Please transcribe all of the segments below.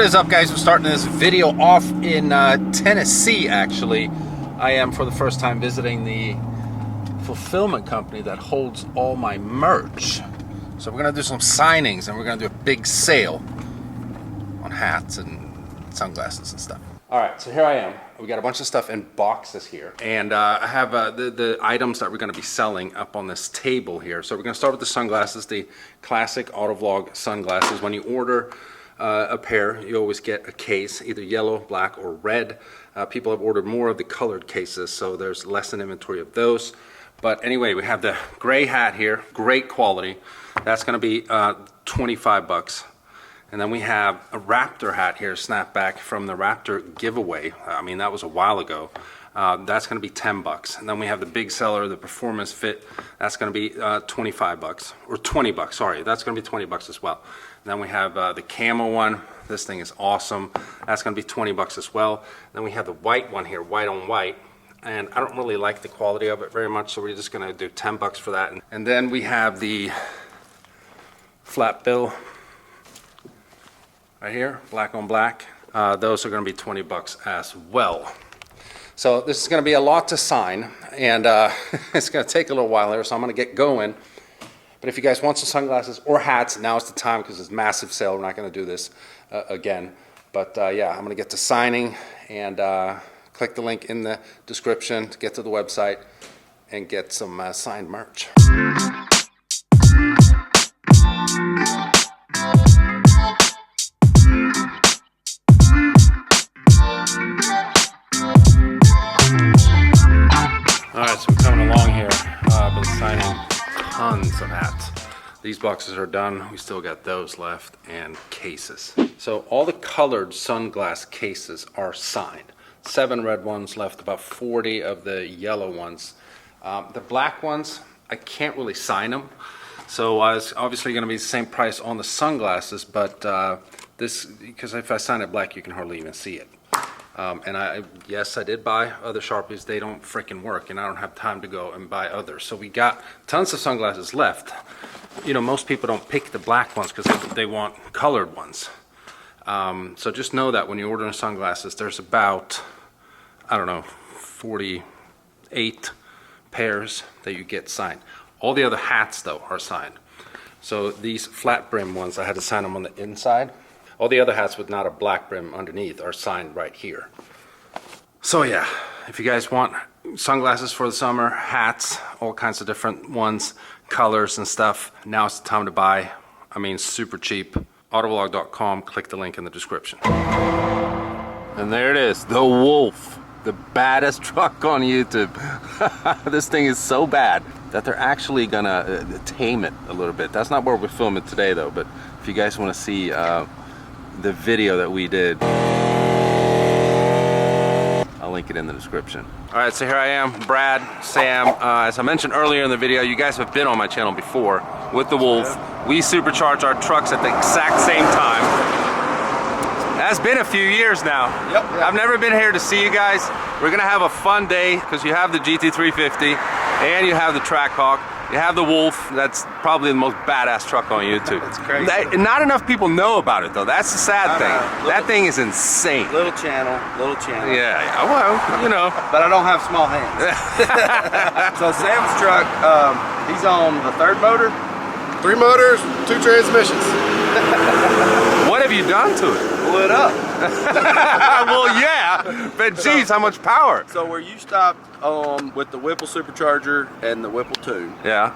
is up, guys? We're starting this video off in Tennessee, actually. I am for the first time visiting the fulfillment company that holds all my merch. So we're gonna do some signings and we're gonna do a big sale on hats and sunglasses and stuff. All right, so here I am. We got a bunch of stuff in boxes here, and I have the items that we're going to be selling up on this table here. So we're going to start with the sunglasses, the classic AutoVlog sunglasses. When you order a pair, you always get a case, either yellow, black, or red. People have ordered more of the colored cases, so there's less in inventory of those. But anyway, we have the gray hat here, great quality. That's going to be 25 bucks. And then we have a Raptor hat here, snapback from the Raptor giveaway. I mean, that was a while ago. That's going to be 10 bucks. And then we have the big seller, the Performance Fit. That's going to be 25 bucks, or 20 bucks, sorry. That's going to be 20 bucks as well. And then we have the camo one. This thing is awesome. That's going to be 20 bucks as well. Then we have the white one here, white on white. And I don't really like the quality of it very much, so we're just going to do 10 bucks for that. And then we have the flat bill right here, black on black. Those are going to be 20 bucks as well. So this is going to be a lot to sign, and it's going to take a little while here, so I'm going to get going. But if you guys want some sunglasses or hats, now is the time because it's a massive sale. We're not going to do this again. But yeah, I'm going to get to signing, and click the link in the description to get to the website and get some signed merch. Alright, so we're coming along here. I've been signing tons of hats. These boxes are done. We still got those left and cases. So all the colored sunglass cases are signed. 7 red ones left, about 40 of the yellow ones. The black ones, I can't really sign them. So it's obviously going to be the same price on the sunglasses, but this, because if I sign it black, you can hardly even see it. And yes, I did buy other Sharpies. They don't freaking work, and I don't have time to go and buy others. So we got tons of sunglasses left. You know, most people don't pick the black ones because they want colored ones. So just know that when you're ordering sunglasses, there's about, I don't know, 48 pairs that you get signed. All the other hats, though, are signed. So these flat brim ones, I had to sign them on the inside. All the other hats with not a black brim underneath are signed right here. So yeah, if you guys want sunglasses for the summer, hats, all kinds of different ones, colors and stuff, now's the time to buy. I mean, super cheap. AutoVlog.com, click the link in the description. And there it is, the Wolf, the baddest truck on YouTube. This thing is so bad that they're actually gonna tame it a little bit. That's not where we're filming today though, but if you guys wanna see the video that we did, I'll link it in the description. All right, so here I am, Brad, Sam. As I mentioned earlier in the video, you guys have been on my channel before with the Wolf. We supercharge our trucks at the exact same time. That's been a few years now. Yep. I've never been here to see you guys. We're gonna have a fun day because you have the GT350 and you have the Trackhawk. You have the Wolf. That's probably the most badass truck on YouTube. It's crazy. Not enough people know about it though. That's the sad thing. That thing is insane. Little channel. Yeah, well, you know. But I don't have small hands. So Sam's truck, he's on the 3rd motor. 3 motors, 2 transmissions. What have you done to it? Blew it up. Well, yeah, but geez, how much power? So where you stopped with the Whipple supercharger and the Whipple tune. Yeah.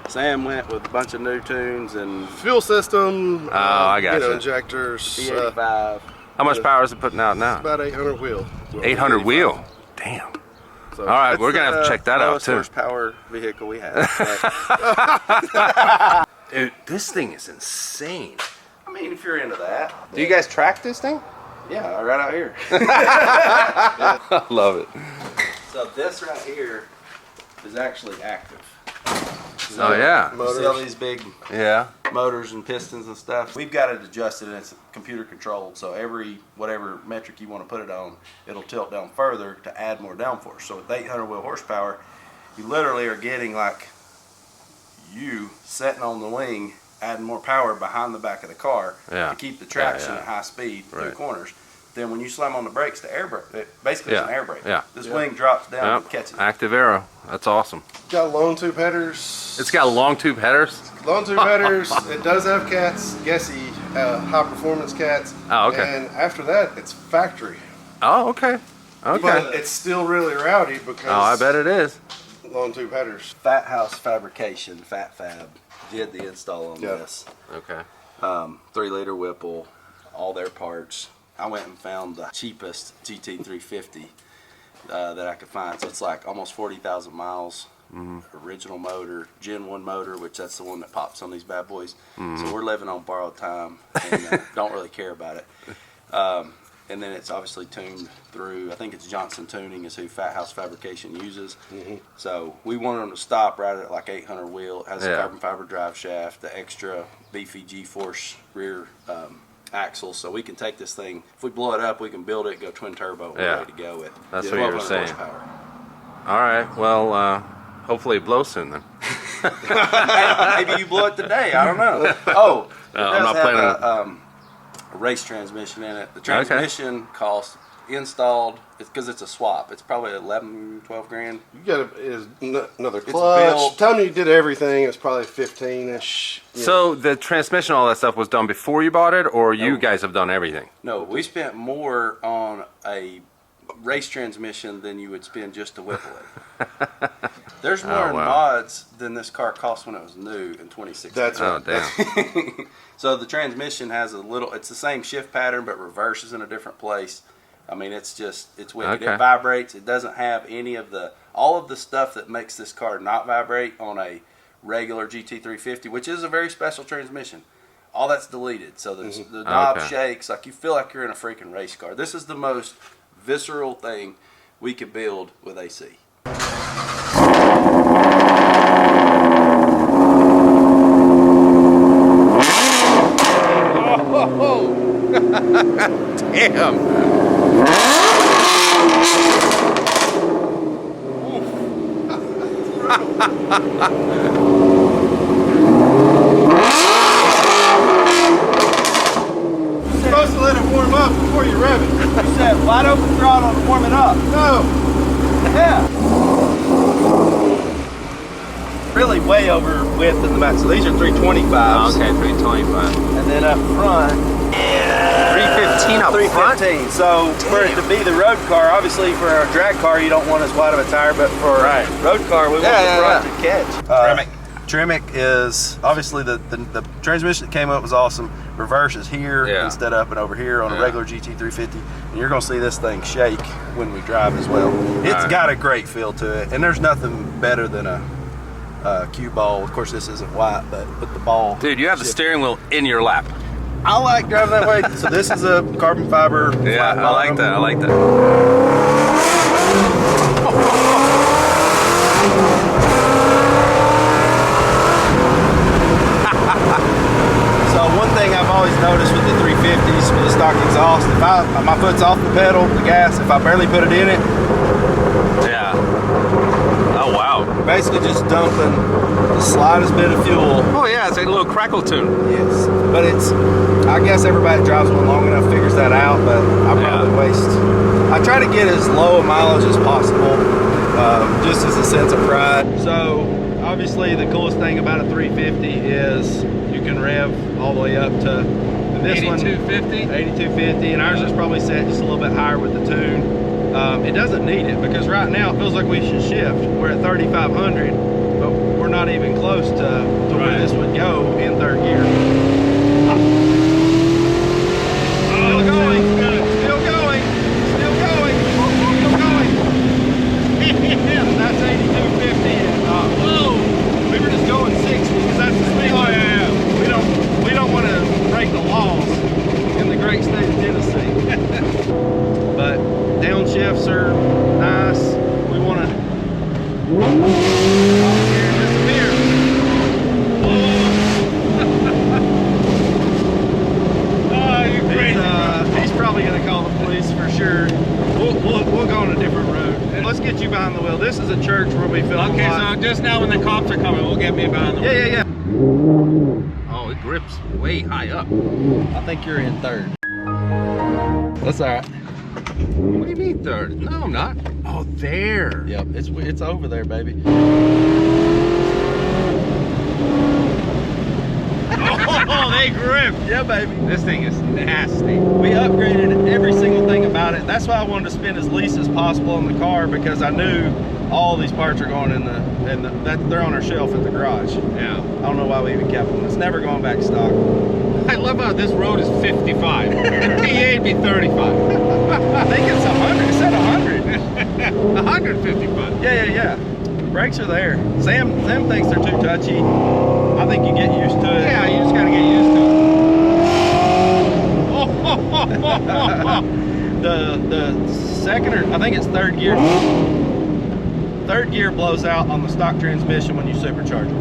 Sam went with a bunch of new tunes and Fuel system. I got you. Injectors. E85. How much power is it putting out now? About 800 wheel. 800 wheel. Damn. So all right, we're gonna have to check that out too. Horsepower vehicle we have. Dude, this thing is insane. I mean, if you're into that. Do you guys track this thing? Yeah, right out here. I love it. So this right here is actually active. So, oh yeah. You see all these big motors and pistons and stuff. We've got it adjusted and it's computer controlled. So every whatever metric you want to put it on, it'll tilt down further to add more downforce. So with 800 wheel horsepower, you literally are getting like you sitting on the wing adding more power behind the back of the car Yeah. to keep the traction Yeah, yeah. at high speed through Right. corners. Then when you slam on the brakes, the air brake, basically it's an air brake. Yeah. This wing drops down Yep. and catches it. Active arrow. That's awesome. Got long tube headers. It's got long tube headers. Long tube headers. It does have cats, Gessie, high performance cats. Oh, okay. And after that, it's factory. Oh, okay. Okay. But it's still really rowdy because Oh, I bet it is. long tube headers. Fat House Fabrication, Fat Fab, did the install on Yeah. this. Okay. 3-liter Whipple, all their parts. I went and found the cheapest GT350 that I could find. So it's like almost 40,000 miles. Original motor, Gen 1 motor, which that's the one that pops on these bad boys. So we're living on borrowed time and don't really care about it. And then it's obviously tuned through, I think it's Johnson Tuning is who Fat House Fabrication uses. So we wanted them to stop right at like 800 wheel. It has a carbon fiber drive shaft, the extra beefy G-force rear axle, so we can take this thing, if we blow it up, we can build it, go twin turbo, and we're ready to go with. That's what you were 1200 saying. horsepower. All right. Well, hopefully it blows soon then. Maybe you blow it today, I don't know. Oh, it I'm not does planning have a race transmission in it. The transmission costs installed, because it's a swap, it's probably 11, 12 grand. You got another clutch. built. Tell me you did everything. It's probably 15-ish. So the transmission, all that stuff was done before you bought it, or you No. guys have done everything? No, we spent more on a race transmission than you would spend just to Whipple it. There's more in wow. mods than this car cost when it was new in 2016. That's Oh, right. damn. So the transmission has a little, it's the same shift pattern, but reverses in a different place. I mean, it's wicked. Okay. It vibrates. It doesn't have any of all of the stuff that makes this car not vibrate on a regular GT350, which is a very special transmission. All that's deleted. So the knob Okay. shakes, like you feel like you're in a freaking race car. This is the most visceral thing we could build with AC. Damn. You're supposed to let it warm up before you rev it. You said wide open throttle to warm it up. No. Yeah. Really way over width in the back. So these are 325s. Okay, 325. And then up front, 315 up front? 315. So for it to be the road car, obviously for a drag car you don't want as wide of a tire, but for a road car we want the front to catch. Tremec is obviously the transmission that came up was awesome. Reverse is here instead of up and over here on a regular GT350, and you're gonna see this thing shake when we drive as well. It's got a great feel to it, and there's nothing better than a cue ball. Of course this isn't white, but with the ball. Dude, you have the steering wheel in your lap. I like driving that way. So this is a carbon fiber. Yeah, flat I like bottom. that. I like that. So one thing I've always noticed with the 350s, with the stock exhaust, if my foot's off the pedal, the gas, if I barely put it in it, Yeah. Oh, wow. basically just dumping the slightest bit of fuel. Oh, yeah, it's a little crackle tune. Yes, but I guess everybody that drives one long enough figures that out, but I probably I try to get as low a mileage as possible, just as a sense of pride. So obviously the coolest thing about a 350 is you can rev all the way up to this 8250? 8250, and ours is probably set just a little bit higher with the tune. It doesn't need it because right now it feels like we should shift. We're at 3,500, but we're not even close to where this would go in third gear. Still going, still going, still going, still going. And that's 8250. And whoa, we were just going 60 because that's the speed. Oh yeah. We don't want to break the laws in the great state of Tennessee. But downshifts are nice. We want to disappear. Oh, you crazy. He's probably going to call the police for sure. We'll go on a different road. Let's get you behind the wheel. This is a church where we film. Okay, so just now when the cops are coming, we'll get me behind the wheel. Yeah. Oh, grip's way high up. I think you're in third. That's all right. What do you mean third? No, I'm not. Oh, there. Yep, it's over there, baby. Oh, they grip. Yeah, baby. This thing is nasty. We upgraded every single thing about it. That's why I wanted to spend as least as possible in the car, because I knew all these parts are going in that they're on our shelf at the garage. Yeah. I don't know why we even kept them. It's never going back stock. I love how this road is 55. The PA would be 35. I think it's 100. It said 100. 155. Yeah. Brakes are there. Sam thinks they're too touchy. I think you get used to it. Yeah, you just gotta get used to it. The second, or I think it's third gear. Third gear blows out on the stock transmission when you supercharge it.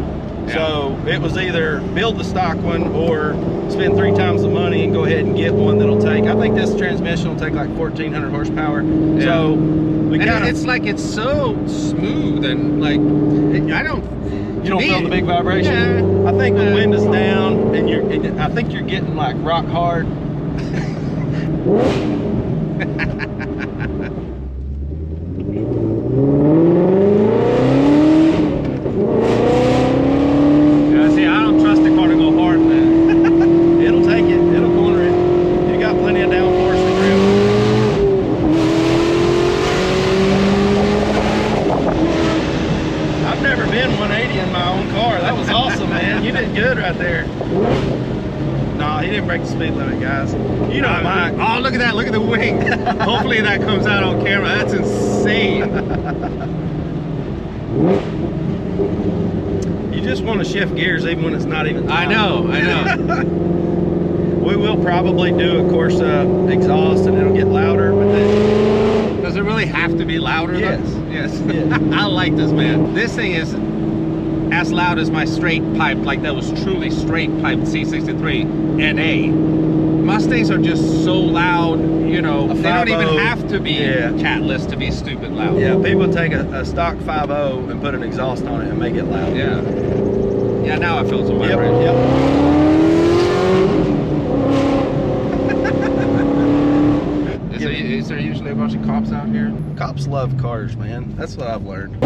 Yeah. So it was either build the stock one or spend 3 times the money and go ahead and get one that'll take. I think this transmission will take like 1,400 horsepower. Yeah. So we kind of. It's like it's so smooth and like I don't. You don't feel the big vibration? Yeah. I think when wind is down and I think you're getting like rock hard. Yeah, see, I don't trust the car to go hard, man. It'll take it. It'll corner it. You got plenty of downforce and grip. I've never been 180 in my own car. That was awesome, man. You did good right there. No, he didn't break the speed limit, guys. You know, Mike. Oh, look at that. Look at the wing. Hopefully that comes out on camera. That's insane. You just want to shift gears even when it's not even time. I know. We will probably do, of course, exhaust, and it'll get louder, but then... Does it really have to be louder? Yes. Though? Yes. Yeah. I like this, man. This thing is as loud as my straight pipe, like that was truly straight pipe C63 NA. Mustangs are just so loud, you know, they don't even have to be catless to be stupid loud. Yeah, people take a stock 5.0 and put an exhaust on it and make it loud. Yeah. Yeah, now I feel it's a Yep, vibration. yep. Is there usually a bunch of cops out here? Cops love cars, man. That's what I've learned.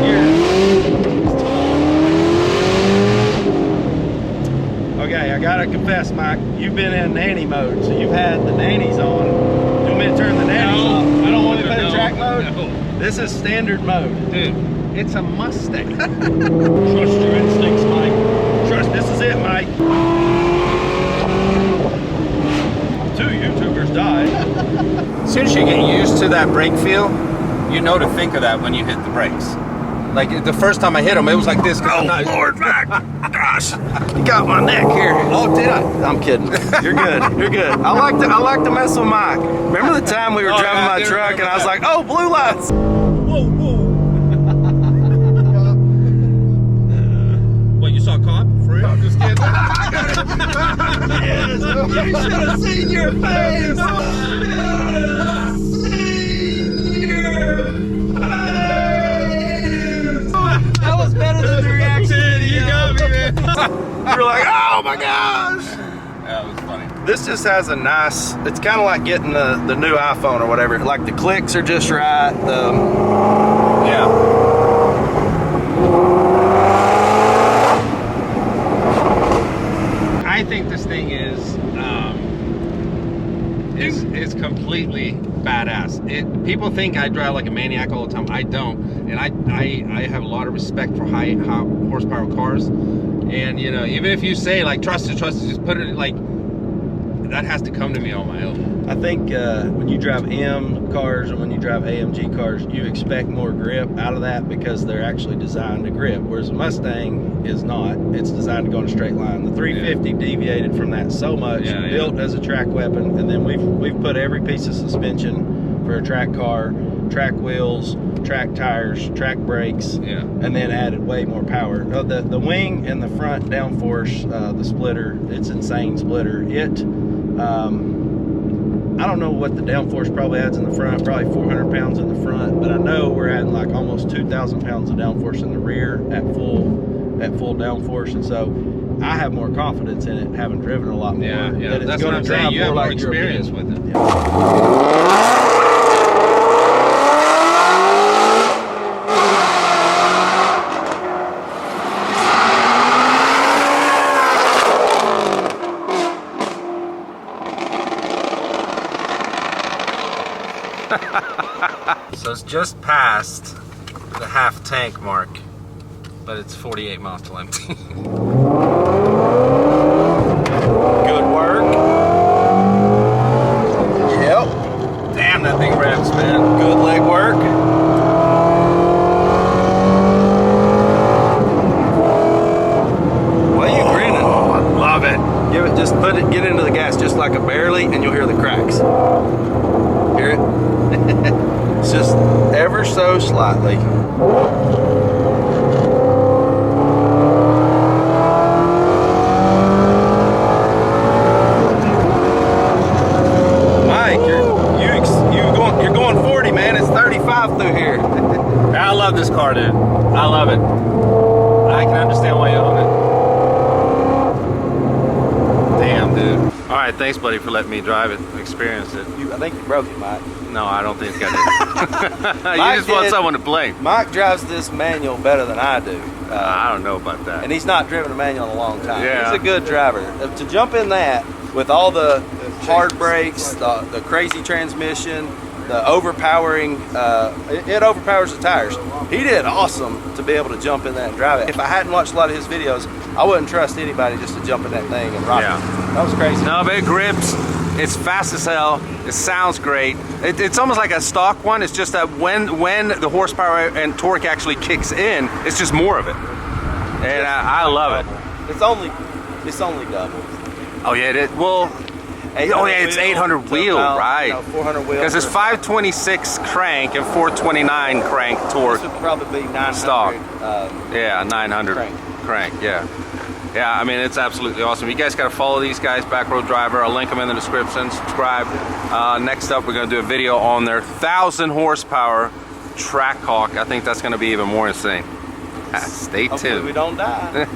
Okay, I gotta confess, Mike, you've been in nanny mode, so you've had the nannies on. Do you want me to turn the nannies on? I don't want to put in track mode? No. This is standard mode. Dude, it's a Mustang. Trust your instincts, Mike. Trust, this is it, Mike. 2 YouTubers died. As soon as you get used to that brake feel, you know to think of that when you hit the brakes. Like the first time I hit them, it was like this. Oh, Lord, Mac. Gosh, you got my neck here. Oh, did I? I'm kidding. You're good. You're good. I like to mess with Mike. Remember the time we were driving my truck and I was like, oh, blue lights. Whoa, whoa. What, you saw a cop? Free? I'm just kidding. Yes, you should have seen your face. That was better than the reaction. You got me, man. You're like, oh my gosh. That was funny. This just has a nice, it's kind of like getting the new iPhone or whatever. Like the clicks are just right. Yeah. I think this thing is completely badass. People think I drive like a maniac all the time. I don't, and I have a lot of respect for high horsepower cars. And you know, even if you say like trust it, just put it like that has to come to me on my own. I think when you drive M cars or when you drive AMG cars, you expect more grip out of that because they're actually designed to grip, whereas a Mustang is not. It's designed to go in a straight line. The 350 deviated from that so much, built as a track weapon, and then we've put every piece of suspension for a track car, track wheels, track tires, track brakes, and then added way more power. The wing and the front downforce, the splitter, it's insane splitter. I don't know what the downforce probably adds in the front, probably 400 pounds in the front, but I know we're adding like almost 2,000 pounds of downforce in the rear at full at full downforce, and so I have more confidence in it, having driven a lot more. Yeah, yeah. That it's That's what gonna I'm saying. drive You have more like experience European. with it. So it's just past the half tank mark, but it's 48 miles till empty. Good work. Yep. Damn, that thing revs, man. Good leg work. Why are you grinning? Oh, I love it. Give it, just put it, get into the gas just like a barely, and you'll hear the cracks. Hear it? It's just ever so slightly. Mike, you're going 40, man. It's 35 through here. I love this car, dude. I love it. I can understand why you own it. Damn, dude. All right, thanks, buddy, for letting me drive it, experience it. I think you broke it, Mike. No, I don't think I did. You Mike just want did. someone to blame. Mike drives this manual better than I do. I don't know about that. And he's not driven a manual in a long time. Yeah. He's a good driver. To jump in that with all the hard brakes, the crazy transmission, the overpowering, it overpowers the tires. He did awesome to be able to jump in that and drive it. If I hadn't watched a lot of his videos, I wouldn't trust anybody just to jump in that thing and rock Yeah. it. That was crazy. No, but it grips. It's fast as hell. It sounds great. It's almost like a stock one. It's just that when the horsepower and torque actually kicks in, it's just more of it. And I love it. It's only double. Oh yeah, it is. Well, oh yeah, it's 800 wheel, right? 400 wheel. Because it's 526 crank and 429 crank torque. This would probably be 900. Stock. Yeah, 900 Crank. yeah. Yeah, I mean, it's absolutely awesome. You guys got to follow these guys, Backroad Driver. I'll link them in the description. Subscribe. Next up, we're going to do a video on their 1,000 horsepower Trackhawk. I think that's going to be even more insane. Stay Hopefully tuned. we don't die.